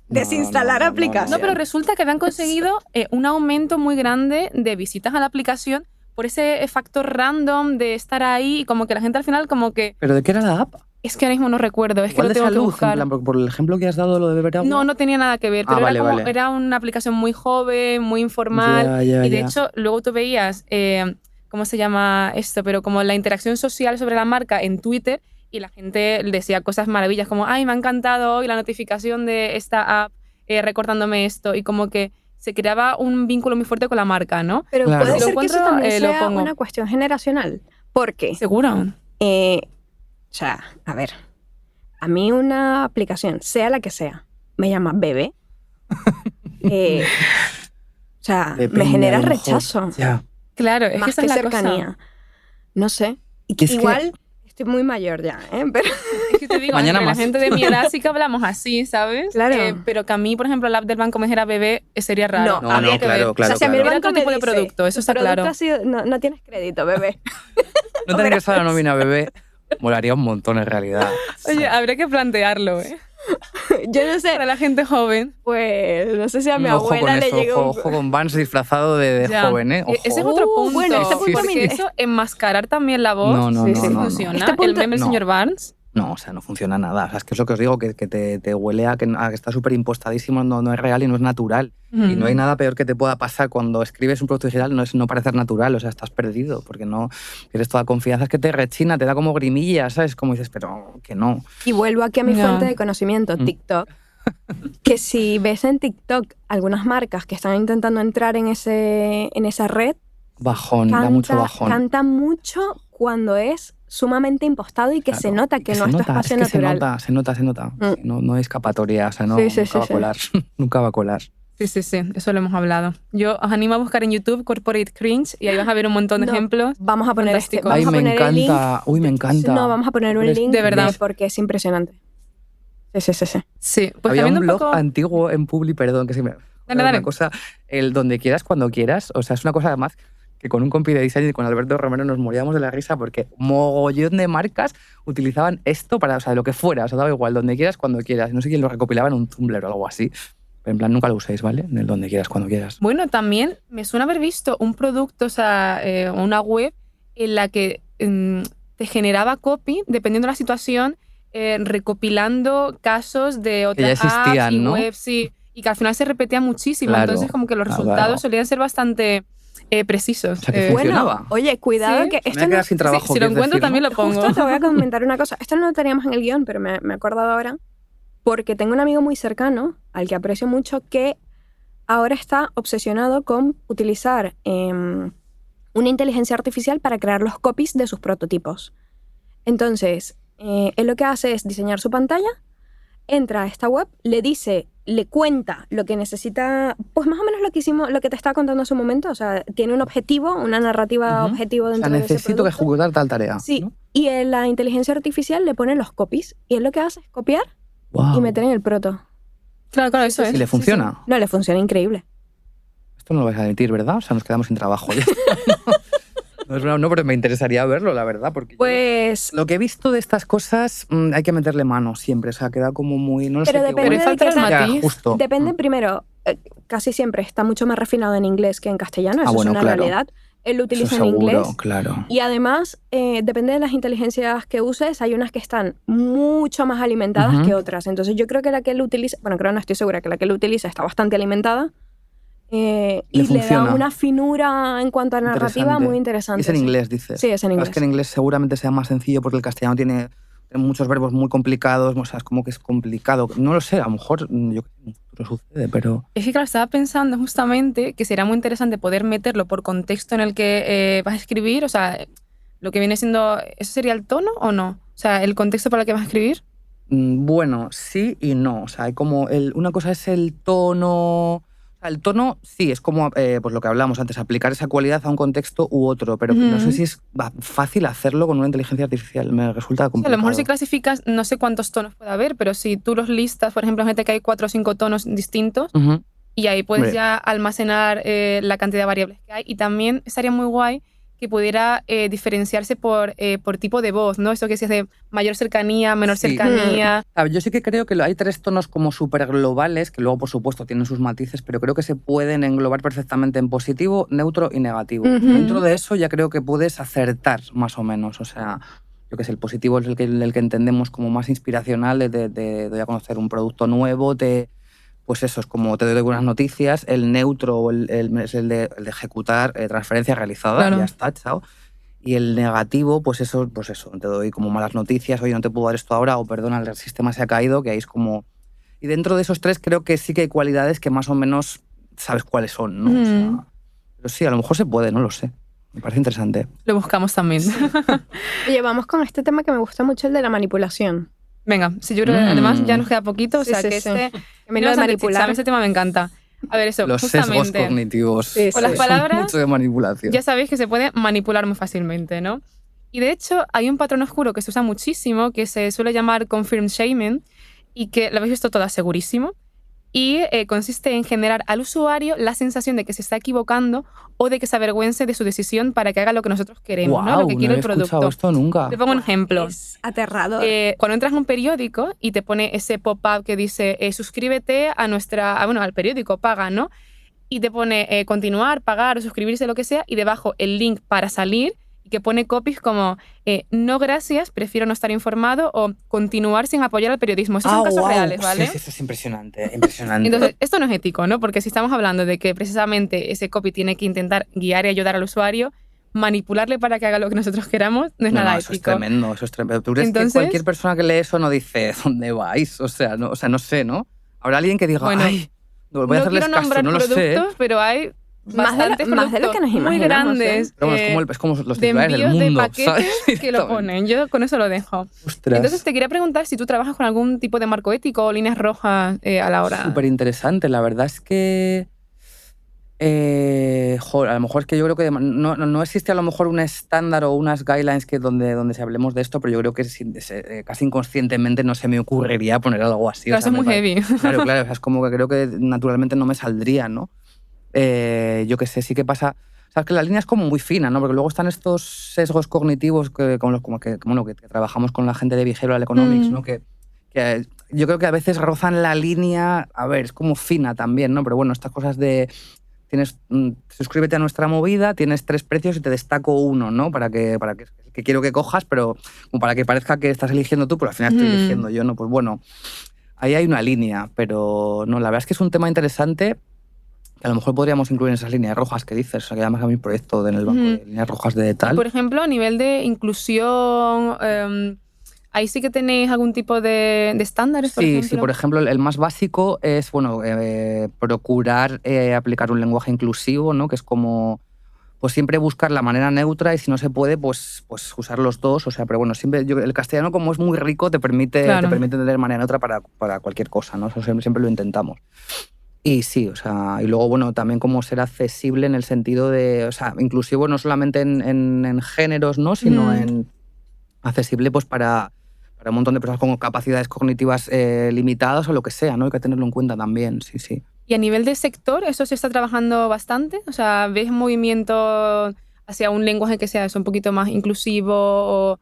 desinstalar aplicación. No, pero resulta que habían conseguido un aumento muy grande de visitas a la aplicación por ese factor random de estar ahí y como que la gente al final como que... ¿Pero de qué era la app? Es que ahora mismo no recuerdo, es que lo tengo que buscar. En plan, por el ejemplo que has dado, lo de beber agua. No tenía nada que ver, pero era una aplicación muy joven, muy informal. Y de hecho, luego tú veías, ¿cómo se llama esto? Pero como la interacción social sobre la marca en Twitter y la gente decía cosas maravillas como, ay, me ha encantado hoy la notificación de esta app recordándome esto. Y como que se creaba un vínculo muy fuerte con la marca, ¿no? Pero puede ser que eso también sea una cuestión generacional. ¿Por qué? ¿Seguro? O sea, a ver, a mí una aplicación, sea la que sea, me llama bebé. O sea, me genera rechazo. Ya. Claro, es más que esa es la cercanía. cosa. No sé. Igual estoy muy mayor ya, ¿eh? Pero Es que te digo, Mañana entre más. la gente de mi edad sí que hablamos así, ¿sabes? Claro. Pero que a mí, por ejemplo, la app del banco me dijera bebé, sería raro. No, Habría que ver. o sea, si a mi claro. Era banco otro me tipo de dice, producto, eso "Tu está producto claro". ha sido- no tienes crédito, bebé. No te ingresado la nómina, bebé. Molaría un montón en realidad. Oye, habría que plantearlo, ¿eh? Yo no sé, Para la gente joven. pues no sé si a mi Ojo con abuela le eso, llegó ojo con Vans disfrazado de Ya. joven, ¿eh? Ojo. Ese es otro punto. bueno, este punto porque me- eso, enmascarar también la voz, No, no, Sí, no, sí. no, no. funciona. Este punto- El meme del no. señor Barnes. No, o sea, no funciona nada. O sea, es que es lo que os digo, que te huele a que está súper impostadísimo, no es real y no es natural. Y no hay nada peor que te pueda pasar cuando escribes un producto digital, no parecer natural, o sea, estás perdido, porque no tienes toda confianza, es que te rechina, te da como grimilla, ¿sabes? Como dices, pero que no. Y vuelvo aquí a mi No. fuente de conocimiento, TikTok. Que si ves en TikTok algunas marcas que están intentando entrar en esa red, Bajón, da mucho bajón. canta mucho cuando es sumamente impostado y que Claro, se nota y que no se es tu nota, espacio es que natural. se nota. Mm. No hay escapatoria, o sea, Sí, nunca sí, va a sí. colar. Nunca va a colar. Sí, eso lo hemos hablado. Yo os animo a buscar en YouTube Corporate Cringe y ahí vas a ver un montón de No, ejemplos. Vamos a poner Fantástico. vamos Ay, a me poner el link. encanta. Uy, me encanta. No, vamos a poner un Pero es- link De verdad. porque es impresionante. Sí. Sí, pues Había un cambiando blog poco... antiguo en Publi, perdón, que sí me... Dale. Una cosa, el donde quieras, cuando quieras, o sea, es una cosa además que con un compi de diseño y con Alberto Romero nos moríamos de la risa porque mogollón de marcas utilizaban esto para, o sea, lo que fuera, o sea, daba igual, donde quieras, cuando quieras. No sé quién lo recopilaba en un Tumblr o algo así, pero en plan nunca lo uséis, ¿vale? En el donde quieras, cuando quieras. Bueno, también me suena haber visto un producto, o sea, una web en la que te generaba copy, dependiendo de la situación, recopilando casos de otras ya existían, apps y ¿no? webs, sí, y que al final se repetía muchísimo. Claro. Entonces, como que los resultados Claro. solían ser bastante precisos. O sea, que Bueno, funcionaba. oye, cuidado Sí. que Me esto voy a no, quedar sin trabajo. si lo ¿quieres encuentro decir, también no? lo pongo. justo te voy a comentar una cosa. Esto no lo teníamos en el guión, pero me he acordado ahora. Porque tengo un amigo muy cercano, al que aprecio mucho, que ahora está obsesionado con utilizar una inteligencia artificial para crear los copies de sus prototipos. Entonces, él lo que hace es diseñar su pantalla, entra a esta web, le cuenta lo que necesita, pues más o menos lo que hicimos, lo que te estaba contando hace un momento. O sea, tiene un objetivo, una narrativa Ujú. objetivo O sea, dentro de ese necesito producto. ejecutar tal tarea. Sí, ¿no? y la inteligencia artificial le pone los copies. Y él lo que hace es copiar Guau. y meter en el proto. Claro, eso es. ¿Y le funciona? No, le funciona increíble. Esto no lo vais a admitir, ¿verdad? O sea, nos quedamos sin trabajo. No, es broma, no, pero me interesaría verlo, la verdad, porque yo- Pues, lo que he visto de estas cosas hay que meterle mano siempre, o sea, queda como muy... No lo Pero sé, depende Pero de falta qué el tal- Ya, matiz. justo. depende primero, casi siempre está mucho más refinado en inglés que en castellano, eso bueno, es una claro. realidad. Él lo Eso utiliza en seguro, inglés. claro. Y además, depende de las inteligencias que uses, hay unas que están mucho más alimentadas Ujú. que otras. Entonces yo creo que la que él utiliza, bueno, creo no estoy segura, que la que él utiliza está bastante alimentada. Y le da funciona. una finura en cuanto a narrativa Interesante. muy interesante. Es en sí. inglés, dices. Sí, es en Claro, inglés. Es que en inglés seguramente sea más sencillo porque el castellano tiene muchos verbos muy complicados, o sea, es como que es complicado. No lo sé, a lo mejor yo creo que en un futuro sucede, pero... Es que, claro, estaba pensando justamente que sería muy interesante poder meterlo por contexto en el que vas a escribir, o sea, lo que viene siendo, ¿eso sería el tono o no? O sea, el contexto para el que vas a escribir. Bueno, sí y no. O sea, hay como una cosa es el tono. O sea, el tono sí, es como pues lo que hablamos antes, aplicar esa cualidad a un contexto u otro, pero no sé Ujú. si es fácil hacerlo con una inteligencia artificial. Me resulta O sea, a complicado. lo mejor si clasificas, no sé cuántos tonos puede haber, pero si tú los listas, por ejemplo, gente que hay 4 o 5 tonos distintos, Ujú. y ahí puedes Hombre. ya almacenar la cantidad de variables que hay. Y también estaría muy guay que pudiera diferenciarse por tipo de voz, ¿no? Eso que decías de mayor cercanía, menor Sí. cercanía. A ver, yo sí que creo que hay 3 tonos como súper globales, que luego, por supuesto, tienen sus matices, pero creo que se pueden englobar perfectamente en positivo, neutro y negativo. Ujú. Dentro de eso ya creo que puedes acertar más o menos. O sea, yo que sé, el positivo es el que entendemos como más inspiracional, de doy a conocer un producto nuevo, pues eso, es como te doy buenas noticias. El neutro es el de ejecutar transferencia realizada, Claro. ya está, chao. Y el negativo, pues eso, te doy como malas noticias, oye, no te puedo dar esto ahora, o perdona, el sistema se ha caído, que ahí es como... Y dentro de esos 3 creo que sí que hay cualidades que más o menos sabes cuáles son, ¿no? O sea, pero sí, a lo mejor se puede, no lo sé. Me parece interesante. Lo buscamos también. Oye, vamos con este tema que me gusta mucho, el de la manipulación. Venga, si yo creo que además ya nos queda poquito, o Sí, sea sí, que sí. este... A mí lo de manipular. Ese tema me encanta. A ver, eso, Los sesgos justamente. cognitivos Sí, Con las sí. palabras, mucho de manipulación. ya sabéis que se puede manipular muy fácilmente, ¿no? Y de hecho hay un patrón oscuro que se usa muchísimo, que se suele llamar confirm shaming, y que lo habéis visto todas segurísimo. Y consiste en generar al usuario la sensación de que se está equivocando o de que se avergüence de su decisión para que haga lo que nosotros queremos, ¿no? Lo que quiere el no había escuchado producto. esto nunca. Te pongo un ejemplo. Es aterrador. Cuando entras a un periódico y te pone ese pop-up que dice suscríbete a al periódico, paga, ¿no? Y te pone continuar, pagar o suscribirse, lo que sea, y debajo el link para salir, y que pone copies como no gracias, prefiero no estar informado, o continuar sin apoyar al periodismo. Esos son casos reales, ¿vale? Sí, eso es impresionante, impresionante. Entonces, esto no es ético, ¿no? Porque si estamos hablando de que precisamente ese copy tiene que intentar guiar y ayudar al usuario, manipularle para que haga lo que nosotros queramos no es nada eso ético. es tremendo, eso es tremendo. ¿Tú crees Entonces, que cualquier persona que lee eso no dice ¿dónde vais? O sea, no sé, ¿no? Habrá alguien que diga, bueno, ay, no voy a hacerles quiero caso, nombrar no lo sé. productos, pero hay bastantes más de lo que nos productos muy imaginamos, grandes Pero bueno, es como los de titulares del envíos mundo, de paquetes ¿sabes? que lo ponen. Yo con eso lo dejo. Ostras. Entonces te quería preguntar si tú trabajas con algún tipo de marco ético o líneas rojas a la hora. Súper interesante. La verdad es que a lo mejor es que yo creo que no existe a lo mejor un estándar o unas guidelines donde se hablemos de esto, pero yo creo que casi inconscientemente no se me ocurriría poner algo así. Claro, eso es muy heavy. Claro, o sea, es como que creo que naturalmente no me saldría, ¿no? Yo qué sé, sí que pasa. Sabes que la línea es como muy fina, ¿no? Porque luego están estos sesgos cognitivos que trabajamos con la gente de Behavioral Economics, ¿no? Que yo creo que a veces rozan la línea, a ver, es como fina también, ¿no? Pero bueno, estas cosas de suscríbete a nuestra movida, tienes 3 precios y te destaco uno, ¿no? Para que quiero que cojas, pero como para que parezca que estás eligiendo tú, pero al final estoy eligiendo yo, ¿no? Pues bueno, ahí hay una línea, pero no, la verdad es que es un tema interesante que a lo mejor podríamos incluir en esas líneas rojas que dices, o sea, que además a mi proyecto en el banco de líneas rojas de tal. Por ejemplo, a nivel de inclusión, ¿ahí sí que tenéis algún tipo de estándares, por ejemplo? Sí, por ejemplo, el más básico es procurar aplicar un lenguaje inclusivo, ¿no? Que es como pues siempre buscar la manera neutra y si no se puede, pues usar los dos. O sea, pero bueno, siempre el castellano como es muy rico te permite entender manera neutra para cualquier cosa, ¿no? Eso siempre lo intentamos. Y sí, o sea, y luego, bueno, también como ser accesible en el sentido de, o sea, inclusivo no solamente en géneros, ¿no? Sino en accesible pues para un montón de personas con capacidades cognitivas limitadas o lo que sea, ¿no? Hay que tenerlo en cuenta también, sí. Y a nivel de sector, ¿eso se está trabajando bastante? O sea, ¿ves movimiento hacia un lenguaje que sea eso, un poquito más inclusivo o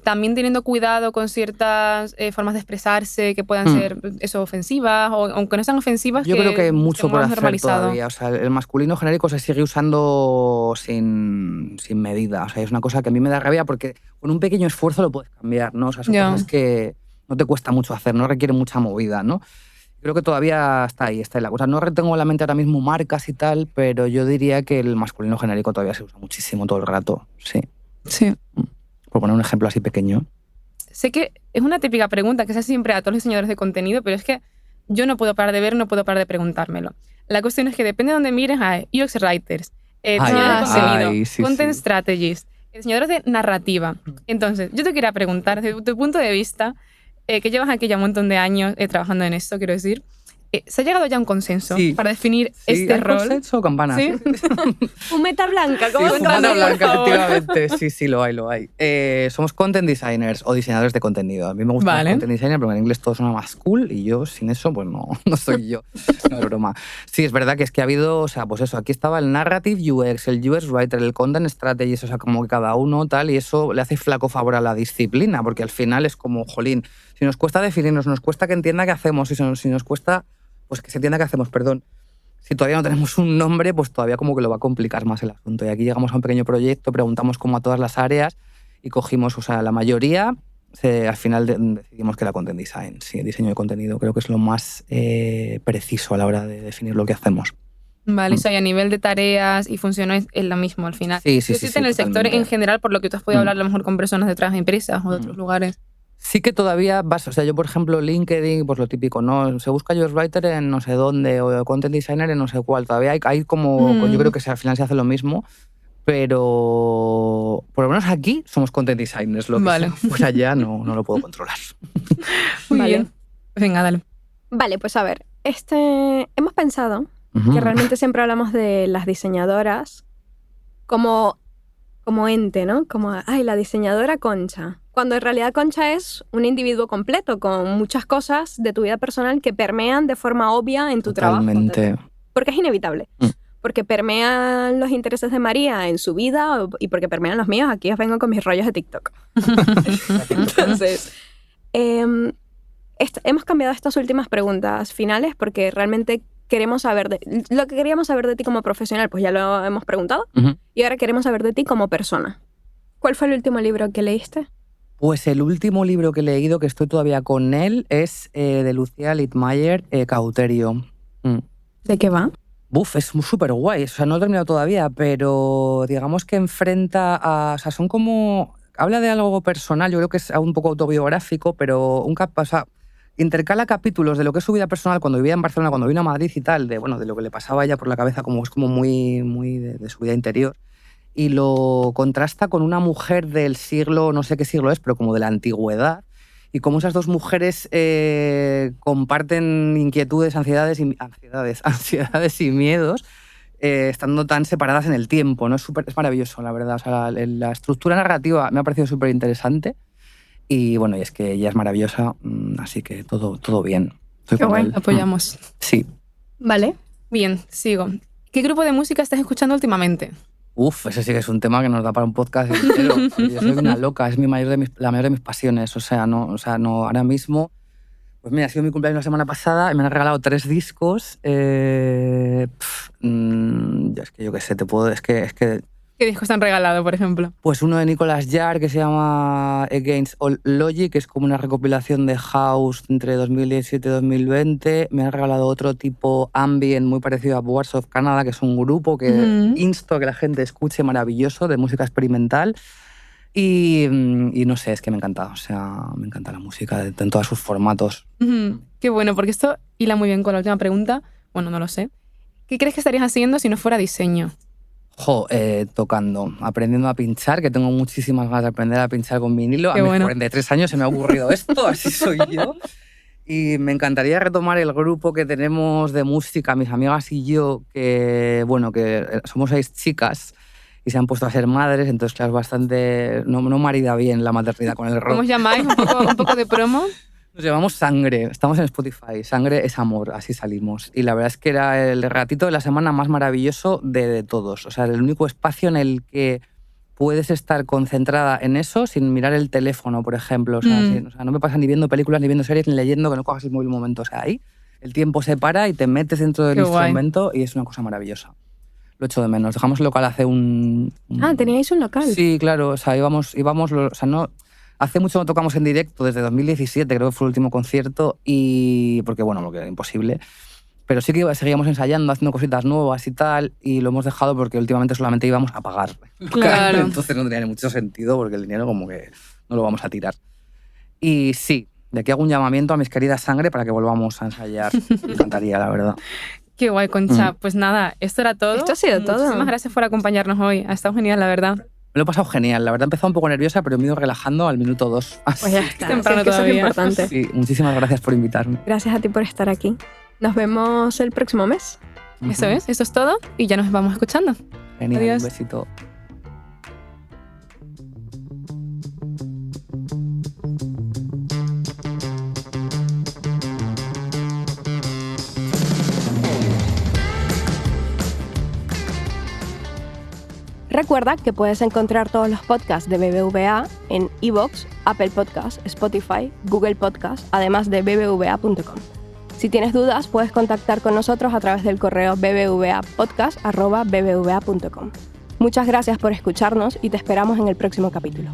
también teniendo cuidado con ciertas formas de expresarse que puedan ser eso, ofensivas o aunque no sean ofensivas? Yo creo que hay mucho por hacer normalizado todavía. O sea, el masculino genérico se sigue usando sin medida. O sea, es una cosa que a mí me da rabia porque con un pequeño esfuerzo lo puedes cambiar, ¿no? O sea, son cosas que no te cuesta mucho hacer, no requiere mucha movida, ¿no? Creo que todavía está ahí la cosa. No retengo en la mente ahora mismo marcas y tal, pero yo diría que el masculino genérico todavía se usa muchísimo todo el rato, sí. Sí. Por poner un ejemplo así pequeño. Sé que es una típica pregunta que se hace siempre a todos los diseñadores de contenido, pero es que yo no puedo parar de ver, no puedo parar de preguntármelo. La cuestión es que depende de dónde mires, hay UX writers, diseñadores de contenido, content strategists, diseñadores de narrativa. Entonces, yo te quería preguntar, desde tu punto de vista, que llevas aquí ya un montón de años trabajando en esto, quiero decir, ¿se ha llegado ya a un consenso para definir este rol? ¿Consenso o campanas? ¿Sí? Fumeta blanca, Sí, ¿cómo fumeta blanca, por favor. efectivamente. Sí, lo hay. Somos content designers o diseñadores de contenido. A mí me gusta más content designer, pero en inglés todo suena más cool y yo sin eso, pues no soy yo. No es broma. Sí, es verdad que ha habido, o sea, pues eso, aquí estaba el narrative UX, el UX writer, el content strategist, o sea, como que cada uno tal, y eso le hace flaco favor a la disciplina, porque al final es como, jolín, si nos cuesta definirnos, nos cuesta que entienda qué hacemos, si nos cuesta pues que se entienda qué hacemos, perdón. Si todavía no tenemos un nombre, pues todavía como que lo va a complicar más el asunto. Y aquí llegamos a un pequeño proyecto, preguntamos como a todas las áreas y cogimos, o sea, la mayoría, al final decidimos que era content design. Sí, diseño de contenido creo que es lo más preciso a la hora de definir lo que hacemos. Vale, o sea, y a nivel de tareas y funciones es lo mismo al final. Sí, existe en el sector en general, por lo que tú has podido hablar a lo mejor con personas de otras empresas o de otros lugares. Sí que todavía vas, o sea, yo por ejemplo LinkedIn, pues lo típico, ¿no? Se busca UX writer en no sé dónde o content designer en no sé cuál. Todavía hay como, yo creo que al final se hace lo mismo, pero por lo menos aquí somos content designers. Lo que pues allá no lo puedo controlar. Muy bien. Venga, dale. Vale, pues a ver, hemos pensado que realmente siempre hablamos de las diseñadoras como como ente, ¿no? Como, ay, la diseñadora Concha. Cuando en realidad Concha es un individuo completo con muchas cosas de tu vida personal que permean de forma obvia en tu Totalmente. trabajo. Porque es inevitable. Porque permean los intereses de María en su vida y porque permean los míos. Aquí os vengo con mis rollos de TikTok. Entonces, hemos cambiado estas últimas preguntas finales porque realmente queremos saber lo que queríamos saber de ti como profesional, pues ya lo hemos preguntado. Y ahora queremos saber de ti como persona. ¿Cuál fue el último libro que leíste? Pues el último libro que he leído, que estoy todavía con él, es de Lucía Littmayer, Cauterio. ¿De qué va? Es súper guay. O sea, no lo he terminado todavía, pero digamos que enfrenta a... O sea, son como... Habla de algo personal, yo creo que es un poco autobiográfico, pero intercala capítulos de lo que es su vida personal cuando vivía en Barcelona, cuando vino a Madrid y tal, de lo que le pasaba a ella por la cabeza, como es como muy de su vida interior. Y lo contrasta con una mujer del siglo, no sé qué siglo es, pero como de la antigüedad, y cómo esas dos mujeres comparten inquietudes, ansiedades y miedos, estando tan separadas en el tiempo, ¿no? Es maravilloso, la verdad. O sea, la estructura narrativa me ha parecido súper interesante y bueno, y es que ella es maravillosa, así que todo bien. Estoy Qué con guay. él. Apoyamos. Sí. Vale. Bien, sigo. ¿Qué grupo de música estás escuchando últimamente? Ese sí que es un tema que nos da para un podcast entero. Yo soy una loca, es la mayor de mis pasiones. O sea, no, ahora mismo... Pues mira, ha sido mi cumpleaños la semana pasada y me han regalado 3 discos. Es que yo qué sé, ¿Qué discos te han regalado, por ejemplo? Pues uno de Nicolas Jarre que se llama Against All Logic, que es como una recopilación de house entre 2017 y 2020. Me han regalado otro tipo ambient muy parecido a Boards of Canada, que es un grupo que insto a que la gente escuche, maravilloso, de música experimental. Y no sé, es que me encanta. O sea, me encanta la música en todos sus formatos. Qué bueno, porque esto hila muy bien con la última pregunta. Bueno, no lo sé. ¿Qué crees que estarías haciendo si no fuera diseño? Tocando, aprendiendo a pinchar, que tengo muchísimas ganas de aprender a pinchar con vinilo. Qué a mis bueno. 43 años se me ha aburrido esto, así soy yo. Y me encantaría retomar el grupo que tenemos de música, mis amigas y yo, que somos 6 chicas y se han puesto a ser madres, entonces claro, es bastante... No marida bien la maternidad con el rock. ¿Cómo os llamáis? ¿Un poco de promo? Nos llamamos Sangre, estamos en Spotify, Sangre es amor, así salimos. Y la verdad es que era el ratito de la semana más maravilloso de todos. O sea, el único espacio en el que puedes estar concentrada en eso sin mirar el teléfono, por ejemplo. O sea, no me pasa ni viendo películas, ni viendo series, ni leyendo, que no cojas el móvil un momento. O sea, ahí el tiempo se para y te metes dentro del instrumento y es una cosa maravillosa. Lo echo de menos. Dejamos el local hace ¿teníais un local? Sí, claro. O sea, íbamos hace mucho no tocamos en directo, desde 2017 creo que fue el último concierto, porque era imposible. Pero sí que seguíamos ensayando, haciendo cositas nuevas y tal, y lo hemos dejado porque últimamente solamente íbamos a pagar. Claro. Entonces no tenía ni mucho sentido porque el dinero como que no lo vamos a tirar. Y sí, de aquí hago un llamamiento a mis queridas Sangre para que volvamos a ensayar. Me encantaría, la verdad. Qué guay, Concha. Pues nada, esto era todo. Esto ha sido todo. Muchísimas gracias por acompañarnos hoy. Ha estado genial, la verdad. Me lo he pasado genial. La verdad he empezado un poco nerviosa, pero me he ido relajando al minuto 2. Pues ya está. Temprano Sí, es que eso es todavía. importante. Sí, muchísimas gracias por invitarme. Gracias a ti por estar aquí. Nos vemos el próximo mes. Eso es todo y ya nos vamos escuchando. Genial, Adiós. un besito. Recuerda que puedes encontrar todos los podcasts de BBVA en iVoox, Apple Podcasts, Spotify, Google Podcasts, además de bbva.com. Si tienes dudas, puedes contactar con nosotros a través del correo bbvapodcast@bbva.com. Muchas gracias por escucharnos y te esperamos en el próximo capítulo.